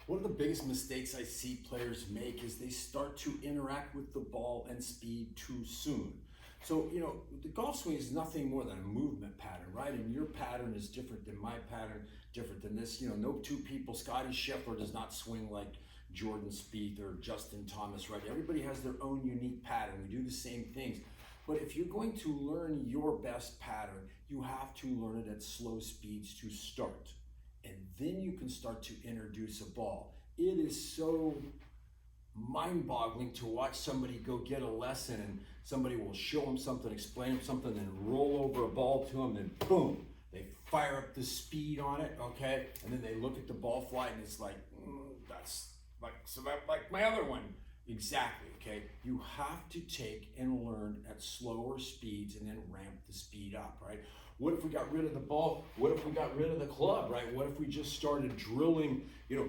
One of the biggest mistakes I see players make is they start to interact with the ball and speed too soon. So, the golf swing is nothing more than a movement pattern, right? And your pattern is different than my pattern, different than this. No two people, Scotty Scheffler does not swing like Jordan Spieth or Justin Thomas, right? Everybody has their own unique pattern. We do the same things. But if you're going to learn your best pattern, you have to learn it at slow speeds to start. And then you can start to introduce a ball. It is so mind-boggling to watch somebody go get a lesson and somebody will show them something, explain them something, then roll over a ball to them, and boom, they fire up the speed on it, okay? And then they look at the ball flight and it's like, that's like my other one. Exactly, okay? You have to take and learn at slower speeds and then ramp the speed up, right? What if we got rid of the ball? What if we got rid of the club, right? What if we just started drilling the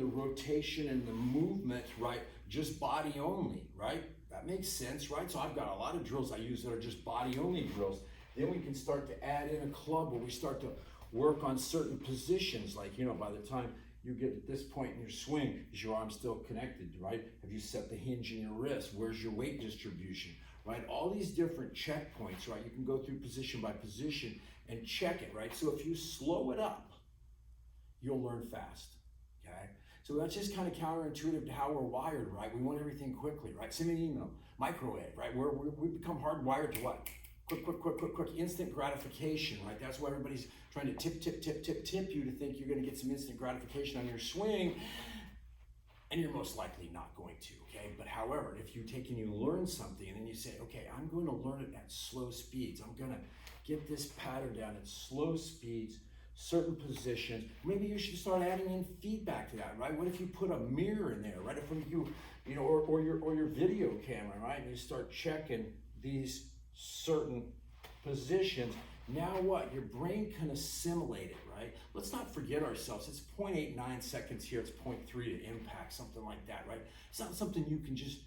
rotation and the movement, right? Just body only, right? That makes sense, right? So I've got a lot of drills I use that are just body only drills. Then we can start to add in a club where we start to work on certain positions, like, by the time you get at this point in your swing, is your arm still connected, right? Have you set the hinge in your wrist? Where's your weight distribution, right? All these different checkpoints, right? You can go through position by position and check it, right? So if you slow it up, you'll learn fast, okay? So that's just kind of counterintuitive to how we're wired, right? We want everything quickly, right? Send me an email, microwave, right? We become hardwired to what? Quick, instant gratification, right? That's why everybody's trying to tip you to think you're going to get some instant gratification on your swing, and you're most likely not going to, okay? But however, if you take and you learn something and then you say, okay, I'm going to learn it at slow speeds. I'm going to get this pattern down at slow speeds, certain positions. Maybe you should start adding in feedback to that, right? What if you put a mirror in there, right? If you or your video camera, right? And you start checking these certain positions. Now what? Your brain can assimilate it, right? Let's not forget ourselves. It's 0.89 seconds here. It's 0.3 to impact, something like that, right? It's not something you can just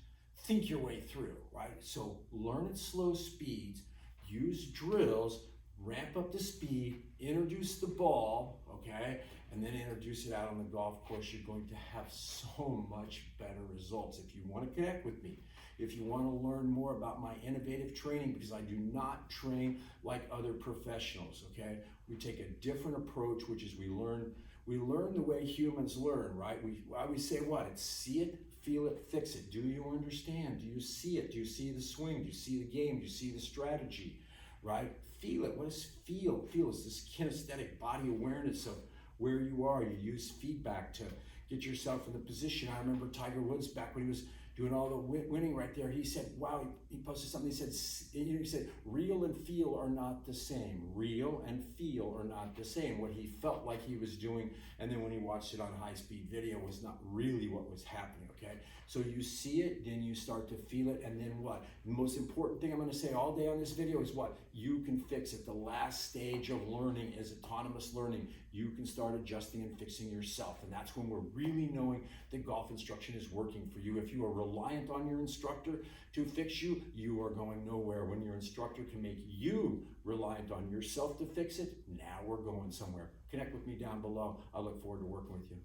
think your way through, right? So learn at slow speeds, use drills, ramp up the speed, introduce the ball, okay? And then introduce it out on the golf course. You're going to have so much better results. If you want to connect with me, if you want to learn more about my innovative training, because I do not train like other professionals, okay? We take a different approach, which is we learn the way humans learn, right? I always say what? It's see it, feel it, fix it. Do you understand? Do you see it? Do you see the swing? Do you see the game? Do you see the strategy, right? Feel it. What is feel? Feel is this kinesthetic body awareness of where you are. You use feedback to get yourself in the position. I remember Tiger Woods back when he was doing all the winning right there. He said, wow, he posted something. He said, real and feel are not the same. Real and feel are not the same. What he felt like he was doing, and then when he watched it on high-speed video, was not really what was happening, okay? So you see it, then you start to feel it, and then what? The most important thing I'm gonna say all day on this video is what? You can fix it. The last stage of learning is autonomous learning. You can start adjusting and fixing yourself, and that's when we're really knowing that golf instruction is working for you. If you are reliant on your instructor to fix you, you are going nowhere. When your instructor can make you reliant on yourself to fix it, now we're going somewhere. Connect with me down below. I look forward to working with you.